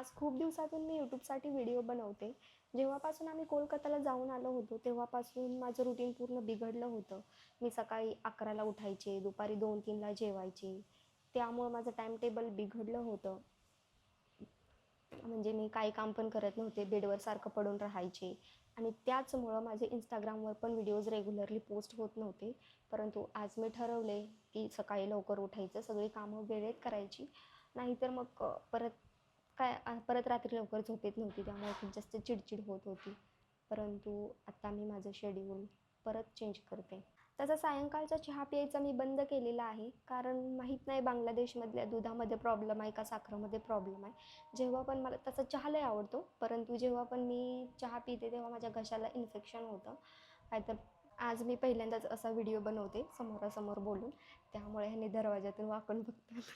आज खूप दिवसातून मी यूट्यूबसाठी व्हिडिओ बनवते. जेव्हापासून आम्ही कोलकात्याला जाऊन आलो होतो, तेव्हापासून माझं रुटीन पूर्ण बिघडलं होतं. मी सकाळी 11ला उठायचे, दुपारी 2-3ला जेवायचे. त्यामुळं माझं टाईम टेबल बिघडलं होतं. म्हणजे मी काही काम पण करत नव्हते, बेडवर सारखं पडून राहायचे आणि त्याचमुळं माझे Instagramवर पण व्हिडिओज रेग्युलरली पोस्ट होत नव्हते. परंतु आज मी ठरवले, की सकाळी लवकर उठायचं, सगळी कामं वेळेत करायची. नाहीतर मग परत रात्री लवकर झोप येत नव्हती, त्यामुळे खूप जास्त चिडचिड होत होती. परंतु आता मी माझं शेड्यूल परत चेंज करते. तसा सायंकाळचा चहा प्यायचा मी बंद केलेला आहे, कारण माहीत नाही बांगलादेशमधल्या दुधामध्ये प्रॉब्लेम आहे का साखरेमध्ये प्रॉब्लेम आहे. जेव्हा पण मला तसा चहा लय आवडतो, परंतु जेव्हा पण मी चहा पिते तेव्हा माझ्या घशाला इन्फेक्शन होतं. काय तर आज मी पहिल्यांदाच असा व्हिडिओ बनवते समोरासमोर बोलून, त्यामुळे ह्यांनी दरवाजातून वाकून बघतात.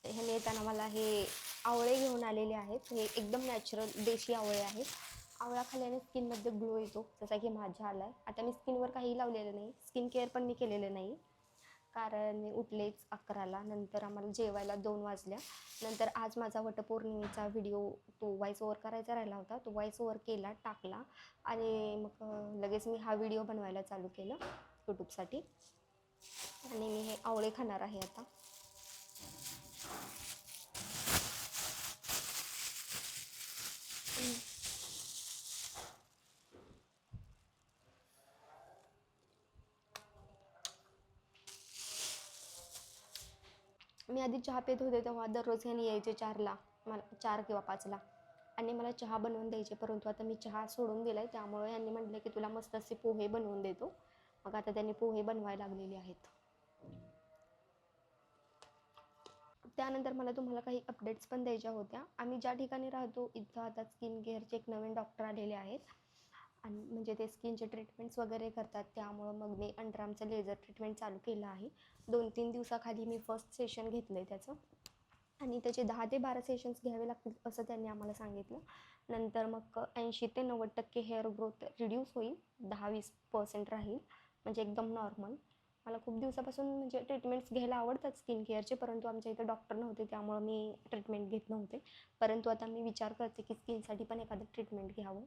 ह्याने येताना मला हे आवळे घेऊन आलेले आहेत. हे एकदम नॅचरल देशी आवळे आहेत. आवळा खाल्ल्याने स्किनमध्ये ग्लो येतो, जसा की माझ्या आला आहे. आता मी स्किनवर काहीही लावलेलं नाही, स्किन केअर पण मी केलेलं नाही, कारण मी उठलेच 11ला. नंतर आम्हाला जेवायला 2 वाजल्या. नंतर आज माझा वटपौर्णिमेचा व्हिडिओ तो व्हॉईस ओव्हर करायचा राहिला होता, तो व्हॉईस ओव्हर केला, टाकला आणि मग लगेच मी हा व्हिडिओ बनवायला चालू केलं यूट्यूबसाठी. आणि मी हे आवळे खाणार आहे आता. मी आधी चहा पित होते तेव्हा दररोज ह्याने यायचे 4ला, मला 4 किंवा 5ला आणि मला चहा बनवून द्यायचे. परंतु आता मी चहा सोडून दिला आहे, त्यामुळे यांनी म्हटले की तुला मस्त असे पोहे बनवून देतो. मग आता त्यांनी पोहे बनवायला लागलेले आहेत. त्यानंतर मला तुम्हाला काही अपडेट्स पण द्यायच्या होत्या. आम्ही ज्या ठिकाणी राहतो इथं आता स्किन केअरचे एक नवीन डॉक्टर आलेले आहेत आणि म्हणजे ते स्किनचे ट्रीटमेंट्स वगैरे करतात. त्यामुळं मग मी अंडरआर्मचं लेझर ट्रीटमेंट चालू केलं आहे. 2-3 दिवसाखाली मी फर्स्ट सेशन घेतलं आहे त्याचं आणि त्याचे 10 ते 12 सेशन्स घ्यावे लागतील असं त्यांनी आम्हाला सांगितलं. नंतर मग 80 ते 90% हेअर ग्रोथ रिड्यूस होईल, 10-20% राहील, म्हणजे एकदम नॉर्मल. मला खूप दिवसापासून म्हणजे ट्रीटमेंट्स घ्यायला आवडतात स्किन केअरचे, परंतु आमच्या इथं डॉक्टर नव्हते, त्यामुळं मी ट्रीटमेंट घेत नव्हते. परंतु आता मी विचार करते की स्किनसाठी पण एखादं ट्रीटमेंट घ्यावं.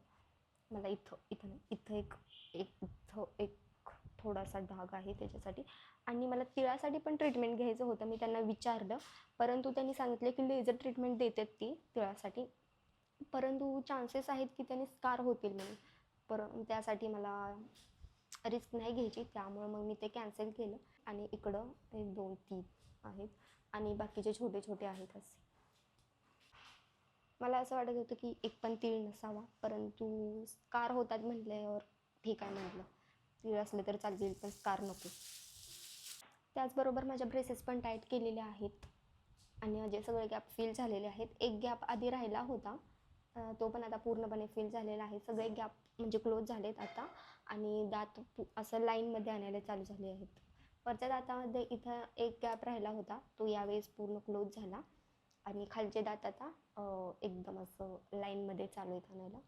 मला इथं नाही, इथं एक थोडासा डाग आहे त्याच्यासाठी आणि मला तिळासाठी पण ट्रीटमेंट घ्यायचं होतं. मी त्यांना विचारलं, परंतु त्यांनी सांगितले की लेझर ट्रीटमेंट देतात ती तिळासाठी, परंतु चान्सेस आहेत की त्यांनी स्कार होतील म्हणून. त्यासाठी मला रिस्क नाही घ्यायची, त्यामुळं मग मी ते कॅन्सल केलं. आणि इकडं 1-2-3 आहेत आणि बाकीचे छोटे छोटे आहेत असे. मला असं वाटत होतं की एक पण तीळ नसावा, परंतु स्कार होतात म्हटल्यावर ठीक आहे म्हटलं. तीळ असले तर चालतील, पण स्कार नको. त्याचबरोबर माझ्या ब्रेसेस पण टाईट केलेल्या आहेत आणि माझे सगळे गॅप फिल झालेले आहेत. एक गॅप आधी राहिला होता, तो पण आता पूर्णपणे फिल झालेला आहे. सगळे गॅप म्हणजे क्लोज झालेत आता आणि दात असं लाईनमध्ये आणायला चालू झाले आहेत. वरच्या दातामध्ये इथं एक गॅप राहिला होता, तो यावेळेस पूर्ण क्लोज झाला आणि खालचे दात आता एकदम असं लाईनमध्ये चालू आहेत आणायला.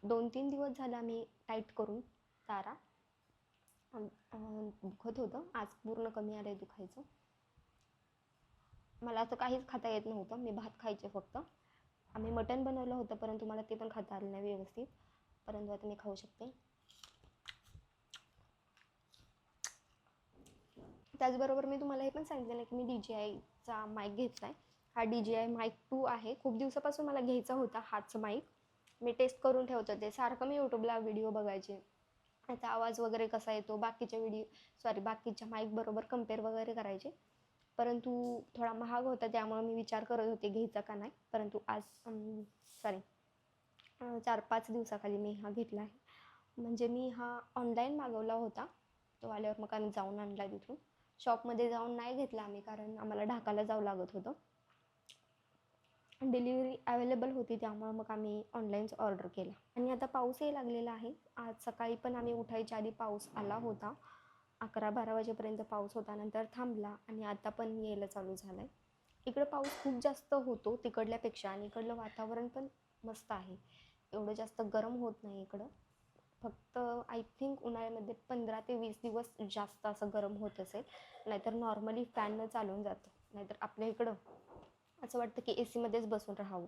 2-3 दिवस झाला मी टाईट करून तारा. दुखत होतं, आज पूर्ण कमी आलं आहे दुखायचं. मला असं काहीच खाता येत नव्हतं, मी भात खायचे फक्त. आम्ही मटण बनवलं होतं, परंतु मला ते पण खाता आलं नाही व्यवस्थित, परंतु आता मी खाऊ शकते. त्याचबरोबर मी तुम्हाला हे पण सांगितलेलं की मी DJIचा माईक घेतला आहे. हा DJI माईक 2 आहे. खूप दिवसापासून मला घ्यायचा होता हाच माईक. मी टेस्ट करून ठेवत होते. सारखं मी यूट्यूबला व्हिडिओ बघायचे. त्याचा आवाज वगैरे कसा येतो, बाकीच्या माईकबरोबर कंपेअर वगैरे करायचे. परंतु थोडा महाग होता, त्यामुळे मी विचार करत होते घ्यायचा का नाही. परंतु आज 4-5 दिवसाखाली मी हा घेतला आहे. म्हणजे मी हा ऑनलाईन मागवला होता, तो आल्यावर मग आम्ही जाऊन आणला तिथून. शॉपमध्ये जाऊन नाही घेतला आम्ही, कारण आम्हाला ढाकाला जावं लागत होतं. डिलिव्हरी अवेलेबल होती, त्यामुळं मग आम्ही ऑनलाईनच ऑर्डर केला. आणि आता पाऊसही लागलेला आहे. आज सकाळी पण आम्ही उठायच्या आधी पाऊस आला होता. 11-12 वाजेपर्यंत पाऊस होता, नंतर थांबला आणि आता पण यायला चालू झाला आहे. इकडं पाऊस खूप जास्त होतो तिकडल्यापेक्षा आणि इकडलं वातावरण पण मस्त आहे. एवढं जास्त गरम होत नाही इकडं. फक्त आय थिंक उन्हाळ्यामध्ये 15 ते 20 दिवस जास्त असं गरम होत असेल, नाहीतर नॉर्मली फॅननं चालून जातं. नाहीतर आपल्या इकडं असं वाटतं की ए सीमध्येच बसून राहावं.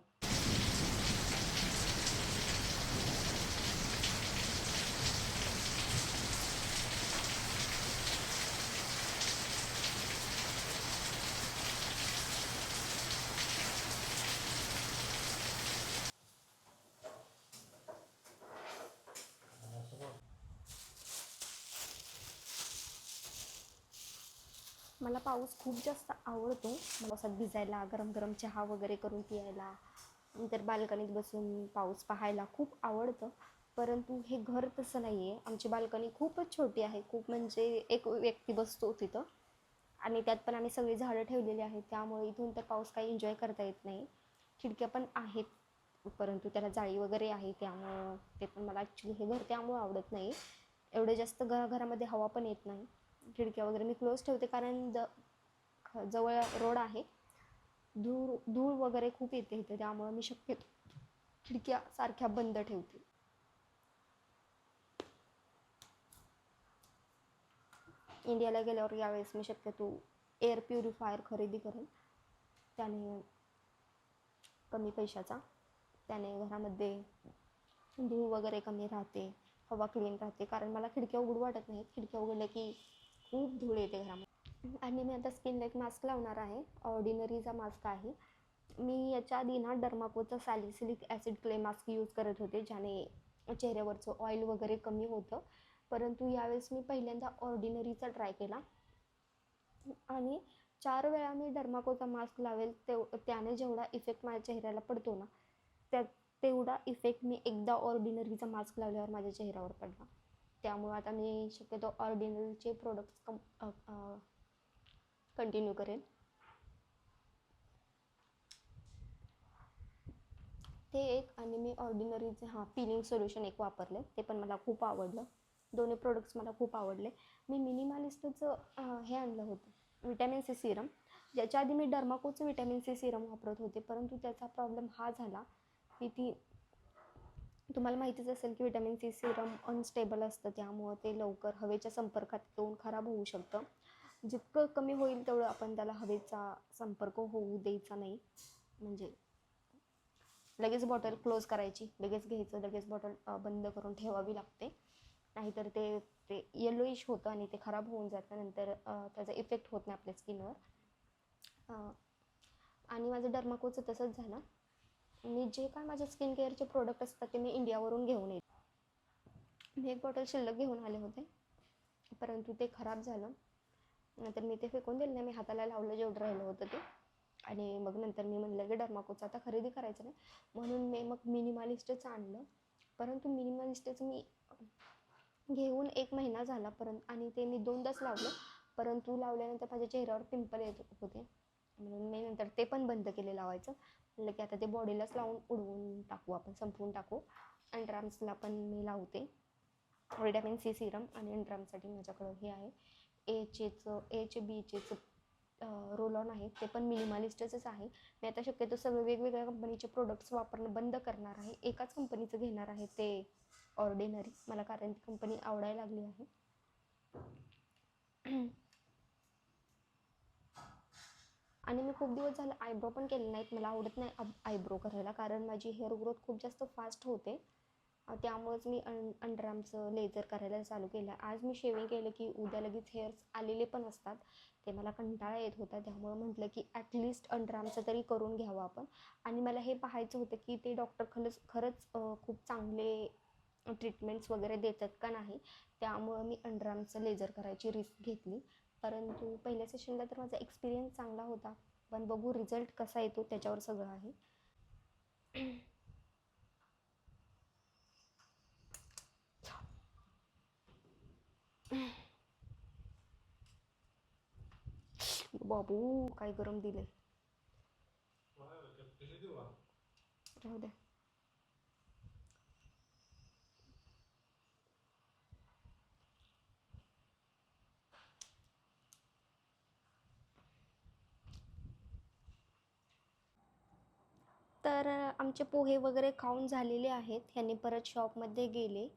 मला पाऊस खूप जास्त आवडतो. मला पावसात भिजायला, गरम गरम चहा वगैरे करून पियायला, नंतर बाल्कनीत बसून पाऊस पाहायला खूप आवडतं. परंतु हे घर तसं नाही आहे. आमची बाल्कनी खूपच छोटी आहे. खूप म्हणजे एक व्यक्ती बसतो तिथं, आणि त्यात पण आम्ही सगळी झाडं ठेवलेली आहेत. त्यामुळे इथून तर पाऊस काही एन्जॉय करता येत नाही. खिडक्या पण आहेत, परंतु त्याला जाळी वगैरे आहे, त्यामुळं ते पण मला ॲक्च्युली हे घर त्यामुळं आवडत नाही. एवढे जास्त घरामध्ये हवा पण येत नाही. खिडक्या वगैरे मी क्लोज ठेवते, कारण जवळ रोड आहे. धूळ धूळ वगैरे खूप येते इथे, त्यामुळं मी शक्यतो खिडक्या सारख्या बंद ठेवते. इंडियाला गेल्यावर यावेळेस मी शक्यतो एअर प्युरिफायर खरेदी करेन. त्याने कमी पैशाचा, त्याने घरामध्ये धूळ वगैरे कमी राहते, हवा क्लीन राहते. कारण मला खिडक्या उघडू वाटत नाहीत. खिडक्या उघडल्या की खूप धूळ येते घरामध्ये. आणि मी आता स्किनला एक मास्क लावणार आहे. ऑर्डिनरीचा मास्क आहे. मी याच्या आधी ना डर्माकोचा salicylic acid clay mask use करत होते, ज्याने चेहऱ्यावरचं ऑइल वगैरे कमी होतं. परंतु यावेळेस मी पहिल्यांदा ऑर्डिनरीचा ट्राय केला, आणि 4 वेळा मी डर्माकोचा मास्क लावेल त्याने जेवढा इफेक्ट माझ्या चेहऱ्याला पडतो ना, तेवढा इफेक्ट मी एकदा ऑर्डिनरीचा मास्क लावल्यावर माझ्या चेहऱ्यावर पडला. त्यामुळं आता मी शक्यतो ऑर्डिनरीचे प्रोडक्ट्स कंटिन्यू करेन. ते एक, आणि मी ऑर्डिनरीचे पिलिंग सोल्युशन एक वापरले, ते पण मला खूप आवडलं. दोन्ही प्रोडक्ट्स मला खूप आवडले. मी मिनिमालिस्टचं हे आणलं होतं, विटॅमिन सी सिरम. ज्याच्या आधी मी डर्माकोचं विटॅमिन सी सिरम वापरत होते, परंतु त्याचा प्रॉब्लेम हा झाला की तुम्हाला माहितीच असेल की विटॅमिन सी सिरम अनस्टेबल असतं, त्यामुळं ते लवकर हवेच्या संपर्कात येऊन खराब होऊ शकतं. जितकं कमी होईल तेवढं आपण त्याला हवेचा संपर्क होऊ द्यायचा नाही. म्हणजे लगेच बॉटल क्लोज करायची, लगेच घ्यायचं, लगेच बॉटल बंद करून ठेवावी लागते. नाहीतर ते ते येलोइश होतं आणि ते खराब होऊन जातं. नंतर त्याचा इफेक्ट होत नाही आपल्या स्किनवर. आणि माझं डर्माकोचं तसंच झालं. मी जे काय माझे स्किन केअरचे प्रोडक्ट असतात ते मी इंडियावरून घेऊन येते. मी एक बॉटल शिल्लक घेऊन आले होते, परंतु ते खराब झालं. नंतर मी ते फेकून दिलं नाही. मी हाताला लावलं जेवढं राहिलं होतं ते. आणि मग नंतर मी म्हणलं की डर्माकोचं आता खरेदी करायचं नाही, म्हणून मी मग मिनिमालिस्टचं आणलं. परंतु मिनिमालिस्टचं मी घेऊन 1 महिना झाला, आणि ते मी 2दाच लावलं. परंतु लावल्यानंतर माझ्या चेहऱ्यावर पिंपल येत होते, म्हणून मी नंतर ते पण बंद केले लावायचं. म्हणलं की आता ते बॉडीलाच लावून उडवून टाकू, आपण संपवून टाकू. अंडरआर्म्सला पण मी लावते विटॅमिन सी सिरम, आणि अंडरआर्मसाठी माझ्याकडं हे आहे बीचेचं रोल ऑन आहे, ते पण मिनिमालिस्टचंच आहे. मी आता शक्यतो सगळे वेगवेगळ्या कंपनीचे प्रोडक्ट्स वापरणं बंद करणार आहे. एकाच कंपनीचं घेणार आहे, ते ऑर्डिनरी. मला कारण ती कंपनी आवडायला लागली आहे. आणि मी खूप दिवस झालं आयब्रो पण केले नाहीत. मला आवडत नाही आयब्रो करायला, कारण माझी हेअर ग्रोथ खूप जास्त फास्ट होते. त्यामुळेच मी अंडरआर्मचं लेझर करायला चालू केलं. आज मी शेविंग केलं की उद्या लगेच हेअर्स आलेले पण असतात, ते मला कंटाळा येत होता. त्यामुळं म्हटलं की ॲटलिस्ट अंडरआर्मचं तरी करून घ्यावं आपण. आणि मला हे पाहायचं होतं की ते डॉक्टर खरंच खूप चांगले ट्रीटमेंट्स वगैरे देतात का नाही. त्यामुळं मी अंडरआर्मचं लेझर करायची रिस्क घेतली. परंतु पहिल्या सेशनला तर माझा एक्सपिरियन्स चांगला होता, पण बघू रिझल्ट कसा येतो त्याच्यावर सगळं आहे. बाबू काय गरम दिले, राहू दे. तर आमचे पोहे वगैरे खाऊन झालेले आहेत. ह्यांनी परत शॉपमध्ये गेले,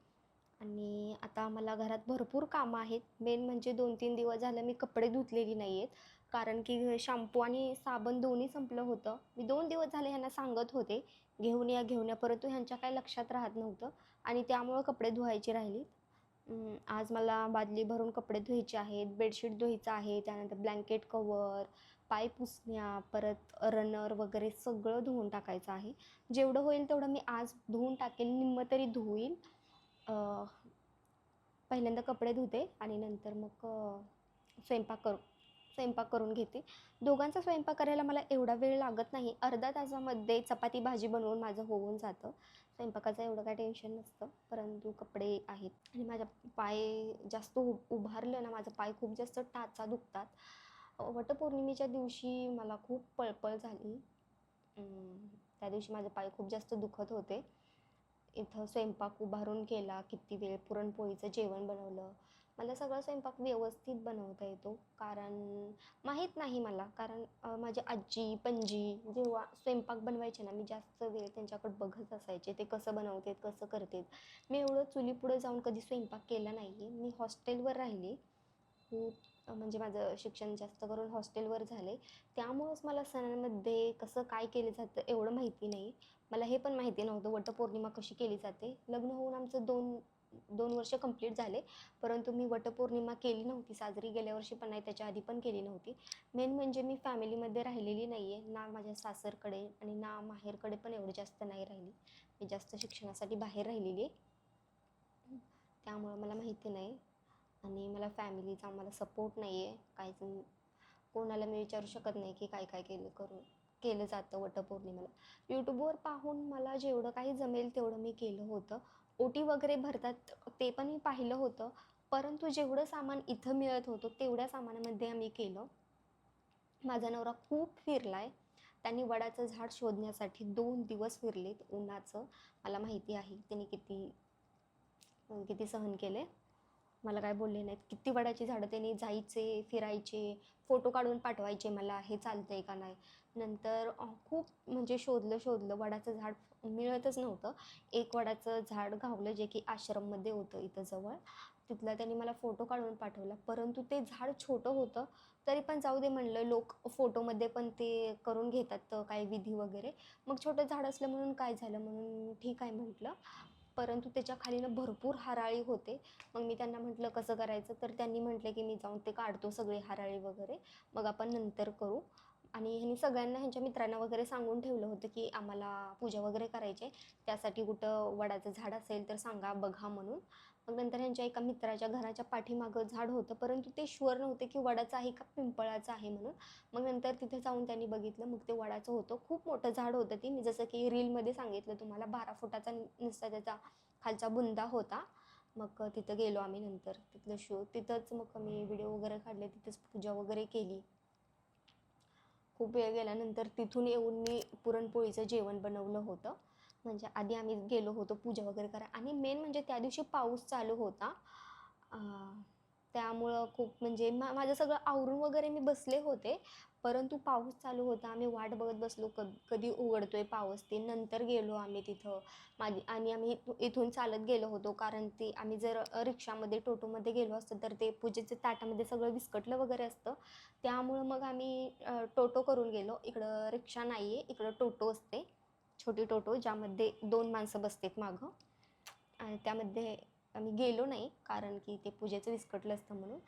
आणि आता मला घरात भरपूर कामं आहेत. मेन म्हणजे 2-3 दिवस झालं मी कपडे धुतलेली नाही आहेत. कारण की शॅम्पू आणि साबण दोन्ही संपलं होतं. मी 2 दिवस झाले ह्यांना सांगत होते, घेऊन या, घेऊन या. परंतु ह्यांच्या काही लक्षात राहत नव्हतं आणि त्यामुळं कपडे धुवायची राहिली. आज मला बादली भरून कपडे धुवायचे आहेत, बेडशीट धुवायचं आहे, त्यानंतर ब्लँकेट कवर, पाय पुसण्या, परत रनर वगैरे सगळं धुवून टाकायचं आहे. जेवढं होईल तेवढं मी आज धुवून टाकेल, निम्मं तरी धुईल. पहिल्यांदा कपडे धुते आणि नंतर मग स्वयंपाक करून घेते. दोघांचा स्वयंपाक करायला मला एवढा वेळ लागत नाही. अर्ध्या तासामध्ये चपाती भाजी बनवून माझं होऊन जातं. स्वयंपाकाचं एवढं काय टेन्शन नसतं. परंतु कपडे आहेत आणि माझा पाय जास्त उभारलं ना, माझा पाय खूप जास्त टाचा दुखतात. वटपौर्णिमेच्या दिवशी मला खूप पळपळ झाली. त्या दिवशी माझे पाय खूप जास्त दुखत होते. इथं स्वयंपाक उभारून केला किती वेळ, पुरणपोळीचं जेवण बनवलं. मला सगळा स्वयंपाक व्यवस्थित बनवता येतो, कारण माहीत नाही मला, कारण माझी आजी पणजी जेव्हा स्वयंपाक बनवायचे ना, मी जास्त वेळ त्यांच्याकडे बघत असायचे, ते कसं बनवतात, कसं करतात. मी एवढं चुलीपुढे जाऊन कधी स्वयंपाक केला नाही आहे. मी हॉस्टेलवर राहिली खूप, म्हणजे माझं शिक्षण जास्त करून हॉस्टेलवर झाले. त्यामुळंच मला सणांमध्ये कसं काय केलं जातं एवढं माहिती नाही. मला हे पण माहिती नव्हतं वटपौर्णिमा कशी केली जाते. लग्न होऊन आमचं 2 वर्ष कंप्लीट झाले, परंतु मी वटपौर्णिमा केली नव्हती साजरी. गेल्या वर्षी पण नाही, त्याच्या आधी पण केली नव्हती. मेन म्हणजे मी फॅमिलीमध्ये राहिलेली नाही आहे, ना माझ्या सासरकडे आणि ना माहेरकडे पण एवढं जास्त नाही राहिली. मी जास्त शिक्षणासाठी बाहेर राहिलेली आहे, त्यामुळं मला माहिती नाही. आणि मला फॅमिलीचा मला सपोर्ट नाही आहे. काहीच कोणाला मी विचारू शकत नाही की काय काय केलं जातं वटपौर्णिमेला. यूट्यूबवर पाहून मला जेवढं काही जमेल तेवढं मी केलं होतं. ओटी वगैरे भरतात ते पण मी पाहिलं होतं, परंतु जेवढं सामान इथं मिळत होतं तेवढ्या सामानामध्ये आम्ही केलं. माझा नवरा खूप फिरला आहे. त्यांनी वडाचं झाड शोधण्यासाठी 2 दिवस फिरलेत उन्हाचं. मला माहिती आहे त्याने किती किती सहन केले. मला काय बोलले नाहीत. किती वडाची झाडं त्यांनी जायचे, फिरायचे, फोटो काढून पाठवायचे मला, हे चालतंय का नाही. नंतर खूप म्हणजे शोधलं वडाचं झाड मिळतच नव्हतं. एक वडाचं झाड गावलं जे की आश्रममध्ये होतं इथं जवळ. तिथला त्यांनी मला फोटो काढून पाठवला, परंतु ते झाड छोटं होतं. तरी पण जाऊ दे म्हणलं, लोक फोटोमध्ये पण ते करून घेतात काही विधी वगैरे. मग छोटं झाड असलं म्हणून काय झालं, म्हणून ठीक आहे म्हटलं. परंतु त्याच्या खाली ना भरपूर हराळी होते. मग मी त्यांना म्हटलं कसं करायचं, तर त्यांनी म्हटलं की मी जाऊन ते काढतो सगळे हराळी वगैरे, मग आपण नंतर करू. आणि ह्यांनी सगळ्यांना ह्यांच्या मित्रांना वगैरे सांगून ठेवलं होतं की आम्हाला पूजा वगैरे करायची आहे, त्यासाठी कुठं वडाचं झाड असेल तर सांगा, बघा म्हणून. मग नंतर ह्यांच्या एका मित्राच्या घराच्या पाठीमागं झाड होतं, परंतु ते शुअर नव्हते की वडाचं आहे का पिंपळाचं आहे म्हणून. मग नंतर तिथे जाऊन त्यांनी बघितलं, मग ते वडाचं होतं. खूप मोठं झाड होतं ते, मी जसं की रीलमध्ये सांगितलं तुम्हाला, 12 फुटाचा नुसता त्याचा खालचा बुंदा होता. मग तिथं गेलो आम्ही नंतर, तिथंच मग आम्ही व्हिडिओ वगैरे काढले, तिथंच पूजा वगैरे केली. खूप वेळ गेल्यानंतर तिथून येऊन मी पुरणपोळीचं जेवण बनवलं होतं. म्हणजे आधी आम्ही गेलो होतो पूजा वगैरे करायला, आणि मेन म्हणजे त्या दिवशी पाऊस चालू होता. त्यामुळं खूप म्हणजे माझं सगळं आवरून वगैरे मी बसले होते, परंतु पाऊस चालू होता. आम्ही वाट बघत बसलो कधी उघडतोय पाऊस. ते नंतर गेलो आम्ही तिथं. आणि आम्ही इथून चालत गेलो होतो, कारण ते आम्ही जर रिक्षामध्ये टोटोमध्ये गेलो असतो तर ते पूजेच्या ताटामध्ये सगळं विस्कटलं वगैरे असतं. त्यामुळं मग आम्ही टोटो करून गेलो. इकडं रिक्षा नाही आहे, इकडं टोटो असते, छोटी टोटो, ज्यामध्ये 2 माणसं बसतात मागं. आणि त्यामध्ये आम्ही गेलो नाही, कारण की ते पूजेचं विस्कटलं असतं म्हणून.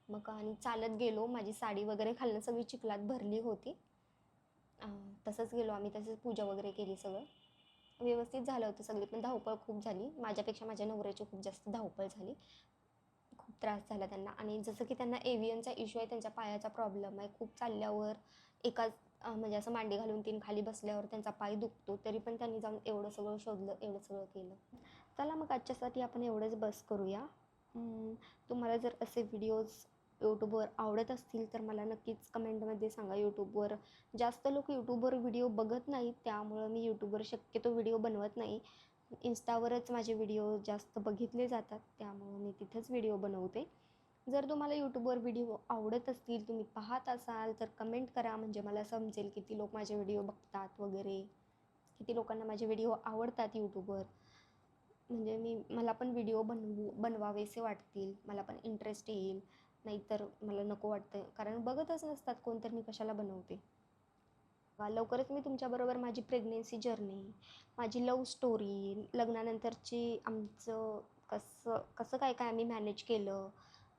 मग आणि चालत गेलो. माझी साडी वगैरे खालनं सगळी चिखलात भरली होती. तसंच गेलो आम्ही, तसंच पूजा वगैरे केली. सगळं व्यवस्थित झालं होतं. सगळी पण धावपळ खूप झाली. माझ्यापेक्षा माझ्या नवऱ्याची खूप जास्त धावपळ झाली. खूप त्रास झाला त्यांना. आणि जसं की त्यांना एव्हियनचा इश्यू आहे, त्यांच्या पायाचा प्रॉब्लेम आहे. खूप चालल्यावर एकाच म्हणजे असं मांडी घालून तीन खाली बसल्यावर त्यांचा पाय दुखतो, तरी पण त्यांनी जाऊन एवढं सगळं शोधलं, एवढं सगळं केलं. चला मग आजच्यासाठी आपण एवढंच बस करूया. तुम्हाला जर असे व्हिडिओज यूट्यूबवर आवडत असतील तर मला नक्कीच कमेंटमध्ये सांगा. यूट्यूबवर जास्त लोक यूट्यूबवर व्हिडिओ बघत नाहीत, त्यामुळं मी यूट्यूबवर शक्यतो व्हिडिओ बनवत नाही. इन्स्टावरच माझे व्हिडिओ जास्त बघितले जातात, त्यामुळं मी तिथंच व्हिडिओ बनवते. जर तुम्हाला यूट्यूबवर व्हिडिओ आवडत असतील, तुम्ही पाहत असाल तर कमेंट करा, म्हणजे मला समजेल किती लोक माझे व्हिडिओ बघतात वगैरे, किती लोकांना माझे व्हिडिओ आवडतात यूट्यूबवर. म्हणजे मला पण व्हिडिओ बनवावेसे वाटतील, मला पण इंटरेस्ट येईल. नाहीतर मला नको वाटतं, कारण बघतच नसतात कोण, तर मी कशाला बनवते. लवकरच मी तुमच्याबरोबर माझी प्रेग्नेन्सी जर्नी, माझी लव्ह स्टोरी, लग्नानंतरची आमचं कसं कसं काय काय आम्ही मॅनेज केलं,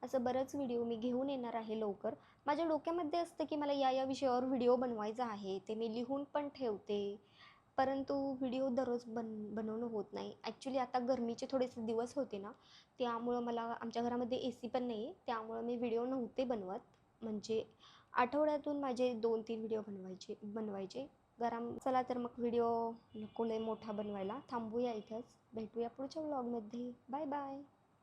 असं बरंच व्हिडिओ मी घेऊन येणार आहे लवकर. माझ्या डोक्यामध्ये असतं की मला या विषयावर व्हिडिओ बनवायचा आहे, ते मी लिहून पण ठेवते. परंतु व्हिडिओ दररोज बनवणं होत नाही. ॲक्च्युली आता गरमीचे थोडेसे दिवस होते ना, त्यामुळं मला आमच्या घरामध्ये AC पण नाही आहे, त्यामुळं मी व्हिडिओ नव्हते बनवत. म्हणजे आठवड्यातून माझे 2-3 व्हिडिओ बनवायचे. चला तर मग व्हिडिओ नको लय मोठा बनवायला. थांबूया इथंच. भेटूया पुढच्या व्लॉगमध्ये. Bye bye.